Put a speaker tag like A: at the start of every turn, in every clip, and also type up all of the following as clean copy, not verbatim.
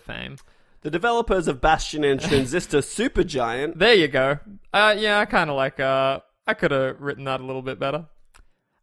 A: fame.
B: The developers of Bastion and Transistor Supergiant.
A: There you go. Yeah, I kind of like... I could have written that a little bit better.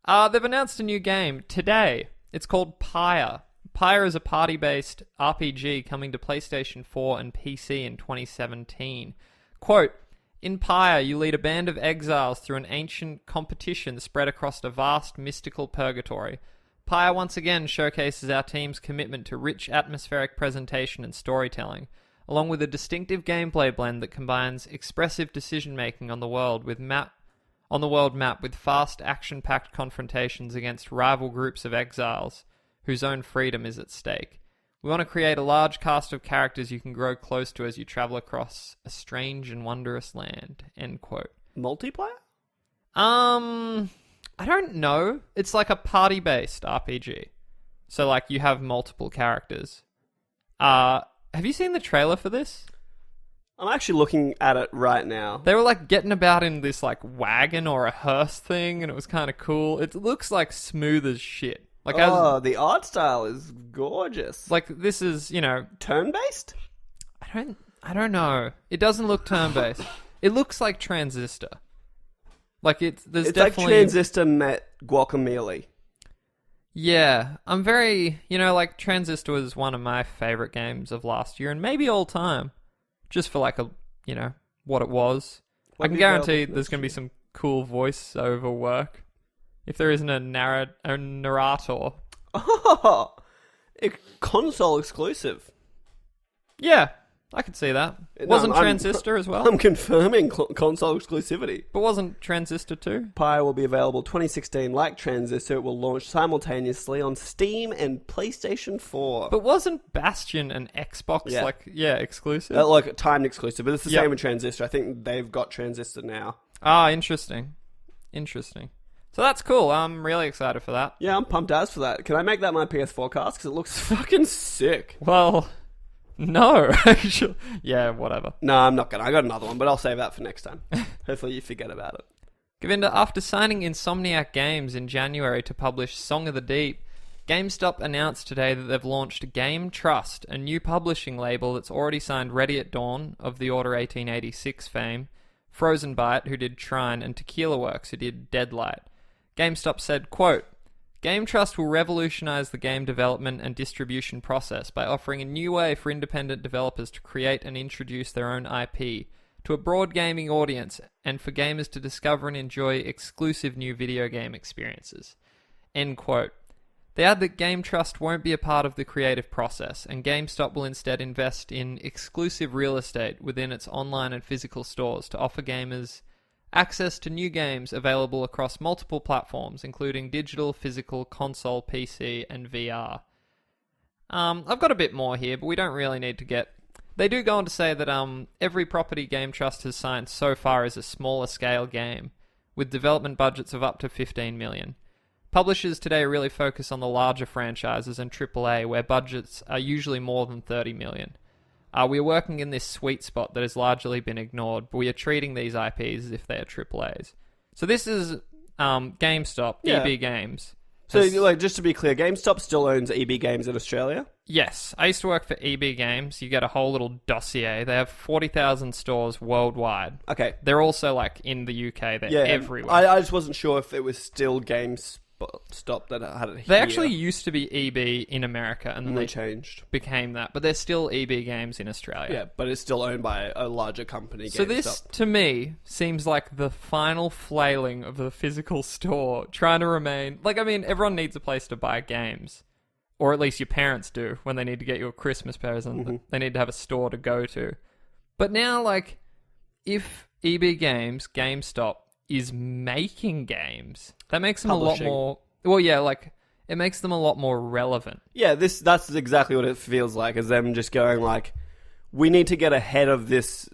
A: They've announced a new game today. It's called Pyre. Pyre is a party-based RPG coming to PlayStation 4 and PC in 2017. Quote, in Pyre, you lead a band of exiles through an ancient competition spread across a vast mystical purgatory. Pyre once again showcases our team's commitment to rich atmospheric presentation and storytelling, along with a distinctive gameplay blend that combines expressive decision-making on the world map with fast, action-packed confrontations against rival groups of exiles whose own freedom is at stake. We want to create a large cast of characters you can grow close to as you travel across a strange and wondrous land. End quote.
B: Multiplayer?
A: I don't know. It's like a party-based RPG. So, like, you have multiple characters. Have you seen the trailer for this?
B: I'm actually looking at it right now.
A: They were, like, getting about in this, like, wagon or a hearse thing, and it was kind of cool. It looks, like, smooth as shit. Like,
B: the art style is gorgeous.
A: Like, this is, you know...
B: Turn-based?
A: I don't know. It doesn't look turn-based. It looks like Transistor. Like, it's definitely...
B: like Transistor met Guacamelee.
A: Yeah. I'm very... You know, like, Transistor was one of my favorite games of last year, and maybe all time. Just for, like, you know, what it was. I can guarantee there's going to be some cool voiceover work. If there isn't a narrator.
B: Oh! Console exclusive.
A: Yeah, I could see that. Wasn't Transistor as well?
B: I'm confirming console exclusivity.
A: But wasn't Transistor 2?
B: Pyre will be available 2016. Like Transistor, it will launch simultaneously on Steam and PlayStation 4.
A: But wasn't Bastion an Xbox, exclusive?
B: Like timed exclusive, but it's the same with Transistor. I think they've got Transistor now.
A: Ah, interesting. So that's cool. I'm really excited for that.
B: Yeah, I'm pumped as for that. Can I make that my PS4 cast? Because it looks fucking sick.
A: Well, no. Actually, yeah, whatever.
B: No, I'm not going to. I got another one, but I'll save that for next time. Hopefully you forget about it.
A: Govinda, after signing Insomniac Games in January to publish Song of the Deep, GameStop announced today that they've launched Game Trust, a new publishing label that's already signed Ready at Dawn of the Order 1886 fame, Frozen Byte, who did Trine, and Tequila Works, who did Deadlight. GameStop said, quote, Game Trust will revolutionize the game development and distribution process by offering a new way for independent developers to create and introduce their own IP to a broad gaming audience and for gamers to discover and enjoy exclusive new video game experiences. End quote. They add that Game Trust won't be a part of the creative process, and GameStop will instead invest in exclusive real estate within its online and physical stores to offer gamers access to new games available across multiple platforms, including digital, physical, console, PC, and VR. I've got a bit more here, but we don't really need to get... They do go on to say that every property Game Trust has signed so far is a smaller scale game, with development budgets of up to $15 million. Publishers today really focus on the larger franchises and AAA, where budgets are usually more than $30 million. We are working in this sweet spot that has largely been ignored, but we are treating these IPs as if they are AAAs. So this is GameStop, EB Games.
B: So, like, just to be clear, GameStop still owns EB Games in Australia?
A: Yes. I used to work for EB Games. You get a whole little dossier. They have 40,000 stores worldwide.
B: Okay.
A: They're also, like, in the UK. They're everywhere.
B: I just wasn't sure if it was still GameStop that had it here.
A: They actually used to be EB in America, and then they
B: changed.
A: Became that. But they're still EB Games in Australia.
B: Yeah, but it's still owned by a larger company, GameStop.
A: So this, to me, seems like the final flailing of the physical store, trying to remain... Like, I mean, everyone needs a place to buy games. Or at least your parents do, when they need to get you a Christmas present. Mm-hmm. They need to have a store to go to. But now, like, if EB Games, GameStop, is making games, that makes them a lot more... Well, yeah, like, it makes them a lot more relevant.
B: Yeah, that's exactly what it feels like, is them just going like, we need to get ahead of this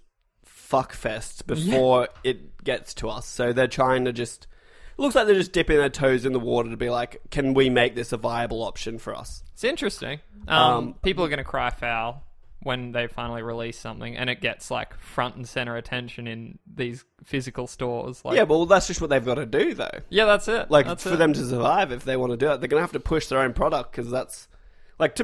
B: fuckfest before it gets to us. So they're trying to just... It looks like they're just dipping their toes in the water to be like, can we make this a viable option for us?
A: It's interesting. People are going to cry foul when they finally release something, and it gets like front and center attention in these physical stores. Like,
B: yeah, well, that's just what they've got to do, though.
A: Yeah, that's it.
B: Like, for them to survive, if they want to do it, they're going to have to push their own product, because that's... Like,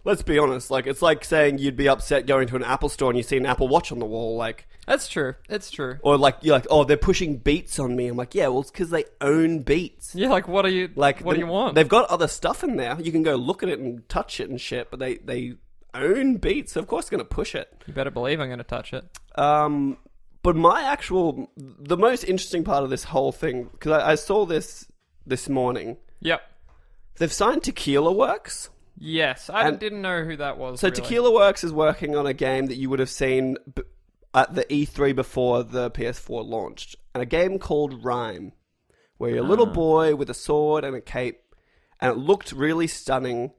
B: let's be honest. Like, it's like saying you'd be upset going to an Apple store and you see an Apple Watch on the wall. Like,
A: That's true. It's true.
B: or like you're like, oh, they're pushing Beats on me. I'm like, yeah, well, it's because they own Beats.
A: Yeah, like, what do you want?
B: They've got other stuff in there. You can go look at it and touch it and shit. But they own Beats, so of course they're gonna push it.
A: You better believe I'm gonna touch it.
B: But the most interesting part of this whole thing, because I saw this morning.
A: Yep.
B: They've signed Tequila Works.
A: Yes, I didn't know who that was.
B: So
A: really.
B: Tequila Works is working on a game that you would have seen at the E3 before the PS4 launched, and a game called Rhyme, where you're a little boy with a sword and a cape, and it looked really stunning.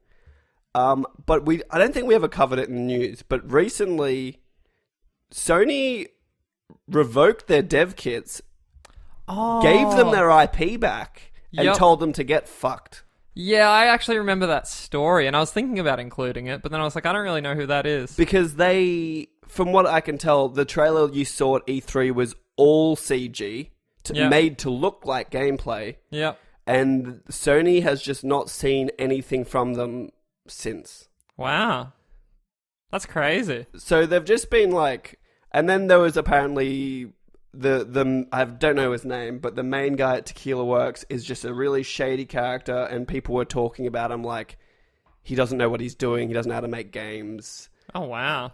B: But I don't think we ever covered it in the news. But recently, Sony revoked their dev kits, gave them their IP back, and told them to get fucked.
A: Yeah, I actually remember that story, and I was thinking about including it, but then I was like, I don't really know who that is.
B: Because from what I can tell, the trailer you saw at E3 was all CG, made to look like gameplay.
A: Yeah.
B: And Sony has just not seen anything from them since.
A: Wow. That's crazy.
B: So they've just been like... And then there was apparently... I don't know his name, but the main guy at Tequila Works is just a really shady character, and people were talking about him like he doesn't know what he's doing, he doesn't know how to make games.
A: Oh, wow.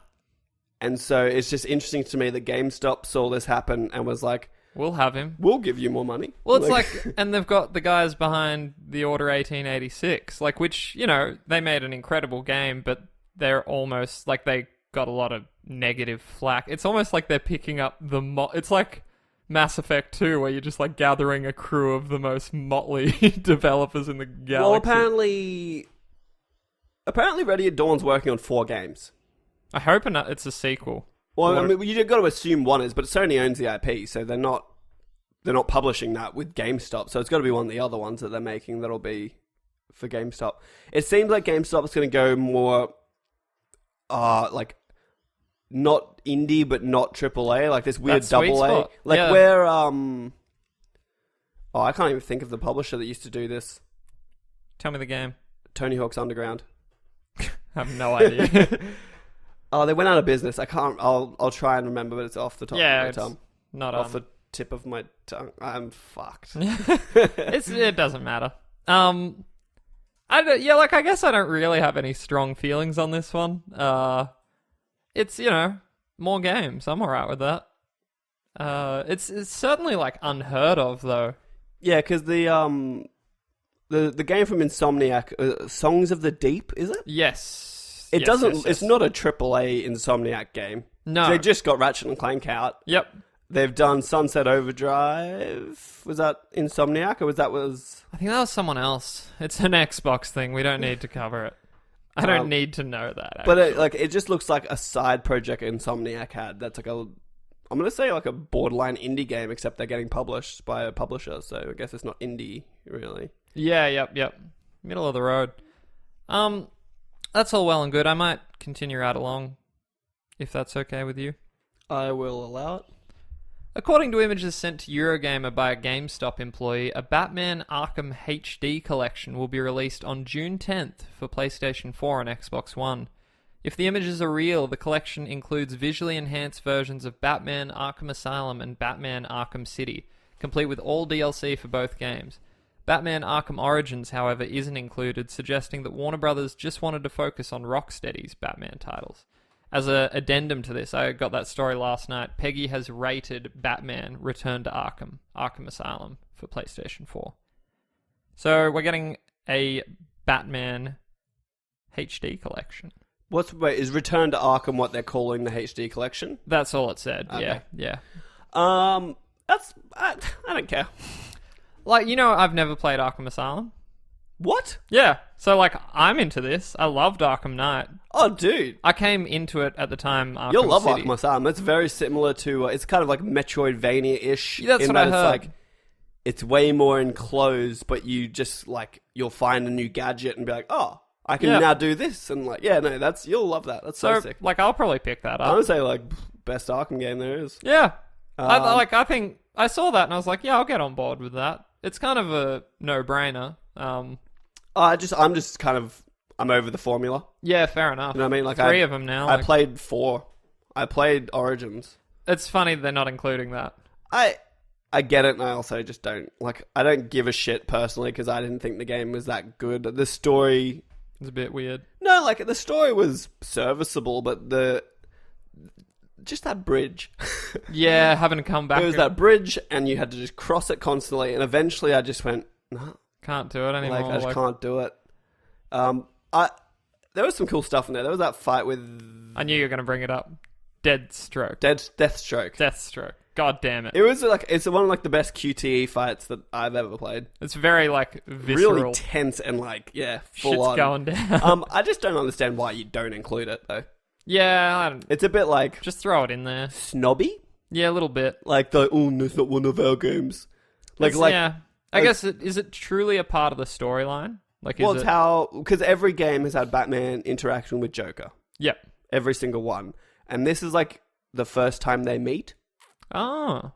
B: And so it's just interesting to me that GameStop saw this happen and was like,
A: we'll have him.
B: We'll give you more money.
A: Well, it's like and they've got the guys behind the Order 1886, like, which, you know, they made an incredible game, but they're almost like they got a lot of negative flack. It's almost like they're picking up it's like Mass Effect 2, where you're just like gathering a crew of the most motley developers in the galaxy.
B: Well, apparently Ready at Dawn's working on 4 games.
A: I hope it's a sequel.
B: Well, I mean, you've got to assume one is, but Sony owns the IP, so they're not publishing that with GameStop. So it's got to be one of the other ones that they're making that'll be for GameStop. It seems like GameStop is going to go more, like, not indie, but not AAA, like this weird double A. Like where, I can't even think of the publisher that used to do this.
A: Tell me the game.
B: Tony Hawk's Underground.
A: I have no idea.
B: Oh, they went out of business. I can't. I'll try and remember, but it's off the top of my tongue.
A: Not
B: off the tip of my tongue. I'm fucked.
A: It doesn't matter. I guess I don't really have any strong feelings on this one. It's, you know, more games. I'm alright with that. It's certainly like unheard of though. Yeah,
B: because the game from Insomniac, Songs of the Deep, is it?
A: Yes.
B: It doesn't. Yes. It's not a AAA Insomniac game.
A: No,
B: they just got Ratchet and Clank out.
A: Yep.
B: They've done Sunset Overdrive. Was that Insomniac, or I
A: think that was someone else. It's an Xbox thing. We don't need to cover it. I don't need to know that, actually.
B: But it just looks like a side project Insomniac had. That's like I'm going to say like a borderline indie game, except they're getting published by a publisher, so I guess it's not indie, really.
A: Yeah, yep. Middle of the road. That's all well and good. I might continue right along, if that's okay with you.
B: I will allow it.
A: According to images sent to Eurogamer by a GameStop employee, a Batman Arkham HD collection will be released on June 10th for PlayStation 4 and Xbox One. If the images are real, the collection includes visually enhanced versions of Batman Arkham Asylum and Batman Arkham City, complete with all DLC for both games. Batman Arkham Origins, however, isn't included, suggesting that Warner Bros. Just wanted to focus on Rocksteady's Batman titles. As an addendum to this, I got that story last night. Peggy has rated Batman Return to Arkham Asylum for PlayStation 4. So we're getting a Batman HD collection.
B: Is Return to Arkham what they're calling the HD collection?
A: That's all it said.
B: Okay.
A: Yeah.
B: I don't care.
A: Like, you know, I've never played Arkham Asylum.
B: What?
A: Yeah. So, like, I'm into this. I loved Arkham Knight.
B: Oh, dude.
A: I came into it at the time Arkham
B: You'll love
A: City.
B: Arkham Asylum. It's very similar to... it's kind of like Metroidvania-ish.
A: Yeah, that's what I heard.
B: It's way more enclosed, but you just, like... You'll find a new gadget and be like, oh, I can now do this. And, like, you'll love that. That's so sick.
A: Like, I'll probably pick that up.
B: I would say, like, best Arkham game there is.
A: Yeah. I think... I saw that and I was like, yeah, I'll get on board with that. It's kind of a no-brainer. I'm
B: I'm over the formula.
A: Yeah, fair enough.
B: You know what I mean? Like
A: 3 of them now.
B: I played 4. I played Origins.
A: It's funny they're not including that.
B: I get it, and I also just don't like. I don't give a shit personally because I didn't think the game was that good. The story
A: It's a bit weird.
B: No, like the story was serviceable, but just that bridge.
A: Yeah, having to come back.
B: There was that bridge, and you had to just cross it constantly, and eventually I just went, no,
A: can't do it anymore.
B: I just can't do it. There was some cool stuff in there. There was that fight with.
A: I knew you were going to bring it up. Deathstroke.
B: Deathstroke.
A: God damn it!
B: It was it's one of like the best QTE fights that I've ever played.
A: It's very like visceral,
B: really tense, and like full
A: shit's
B: on
A: going down.
B: I just don't understand why you don't include it though.
A: Yeah, I don't,
B: it's a bit like
A: just throw it in there.
B: Snobby.
A: Yeah, a little bit.
B: Like it's not one of our games.
A: Yeah. I guess is it truly a part of the storyline? Like,
B: it's how because every game has had Batman interaction with Joker.
A: Yep.
B: Every single one, and this is like the first time they meet.
A: Oh.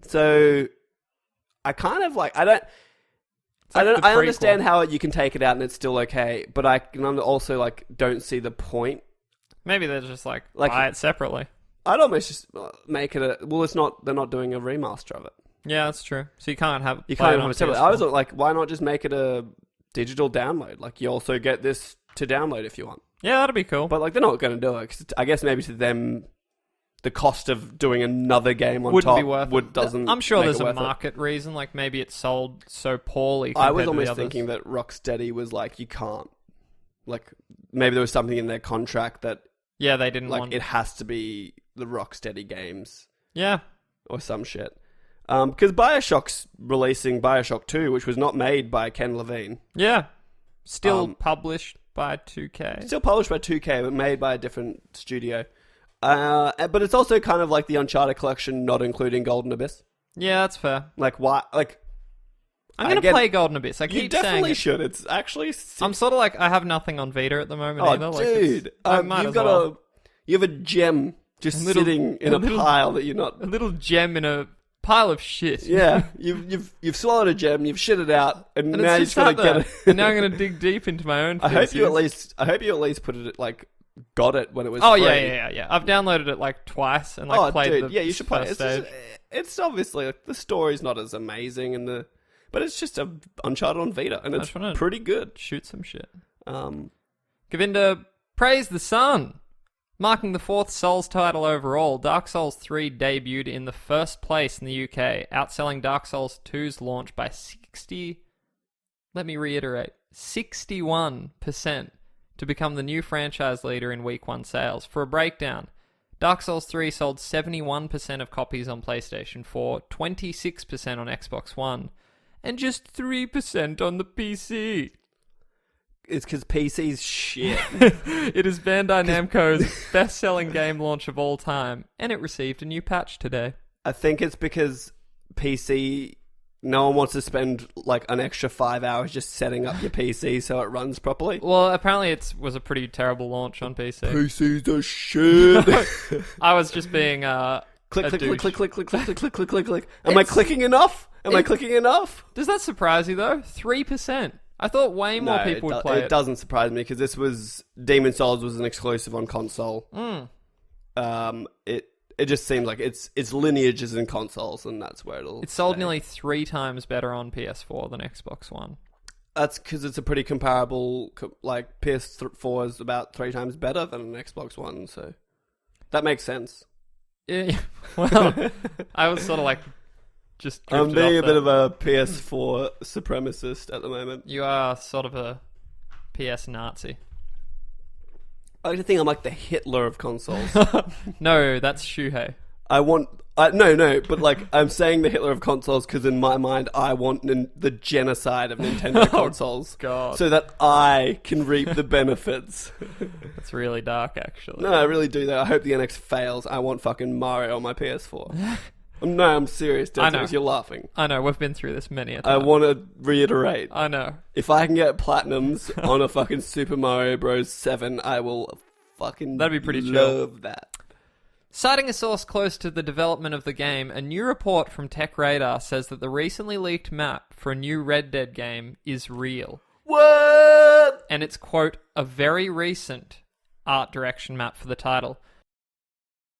B: So I kind of like I understand how you can take it out and it's still okay, but I can also like don't see the point.
A: Maybe they're just like buy it separately.
B: I'd almost just make it it's not. They're not doing a remaster of it.
A: Yeah, that's true. So you can't have
B: it separately. I was like, why not just make it a digital download? Like you also get this to download if you want.
A: Yeah, that'd be cool.
B: But like they're not going to do it because I guess maybe to them. The cost of doing another game on
A: Wouldn't
B: top
A: be worth it.
B: doesn't.
A: I'm sure there's a
B: it.
A: market reason. Like maybe it sold so poorly.
B: I was
A: to
B: almost
A: the others.
B: thinking that Rocksteady was like, you can't. Like maybe there was something in their contract that
A: they didn't
B: like
A: want.
B: It has to be the Rocksteady games.
A: Yeah,
B: or some shit. Because Bioshock's releasing Bioshock 2, which was not made by Ken Levine.
A: Yeah, still published by 2K.
B: Still published by 2K, but made by a different studio. But it's also kind of like the Uncharted collection, not including Golden Abyss.
A: Yeah, that's fair.
B: Like, why? Like,
A: I'm going to play Golden Abyss. I keep
B: you definitely
A: saying
B: should. It's actually sick.
A: I'm sort of like, I have nothing on Vita at the moment either. Like
B: dude. You have a gem just sitting in a pile that you're not...
A: A little gem in a pile of shit.
B: Yeah. You've swallowed a gem, you've shit it out, and now you're just going to get it.
A: And now I'm going to dig deep into my own
B: I hope you at least put it, like... Got it when it was
A: free.
B: Yeah.
A: I've downloaded it like twice and like played the
B: you should play it.
A: stage.
B: It's obviously like, the story's not as amazing but it's just a Uncharted on Vita and it's pretty good.
A: Shoot some shit.
B: Govinda,
A: praise the sun. Marking the 4th Souls title overall, Dark Souls 3 debuted in the first place in the UK, outselling Dark Souls 2's launch by 61% to become the new franchise leader in Week 1 sales. For a breakdown, Dark Souls 3 sold 71% of copies on PlayStation 4, 26% on Xbox One, and just 3% on the PC.
B: It's because PC's shit.
A: It is Bandai Namco's best-selling game launch of all time, and it received a new patch today.
B: I think it's because PC... No one wants to spend like an extra 5 hours just setting up your PC so it runs properly.
A: Well, apparently it was a pretty terrible launch on PC.
B: PC's a shit.
A: I was just being
B: click. Am I clicking enough? I clicking enough?
A: Does that surprise you though? 3%. I thought way more people would play it.
B: It doesn't surprise me because this was Demon Souls was an exclusive on console. It just seems like its lineage is in consoles, and that's where it'll...
A: It sold nearly 3 times better on PS4 than Xbox One.
B: That's because it's a pretty comparable... Like, PS4 is about 3 times better than an Xbox One, so... That makes sense.
A: Yeah, well, I was sort of like... just
B: I'm being a bit of a PS4 supremacist at the moment.
A: You are sort of a PS Nazi.
B: I like to think I'm like the Hitler of consoles.
A: No, that's Shuhei.
B: No, but like I'm saying the Hitler of consoles because in my mind I want the genocide of Nintendo consoles,
A: God,
B: so that I can reap the benefits.
A: That's really dark, actually.
B: No, I really do that. I hope the NX fails. I want fucking Mario on my PS4. No, I'm serious.
A: I know.
B: You're laughing.
A: I know. We've been through this many a time.
B: I want to reiterate.
A: I know.
B: If I can get platinums on a fucking Super Mario Bros. 7, I will fucking
A: That'd be pretty
B: love that.
A: Citing a source close to the development of the game, a new report from Tech Radar says that the recently leaked map for a new Red Dead game is real.
B: What?
A: And it's, quote, a very recent art direction map for the title.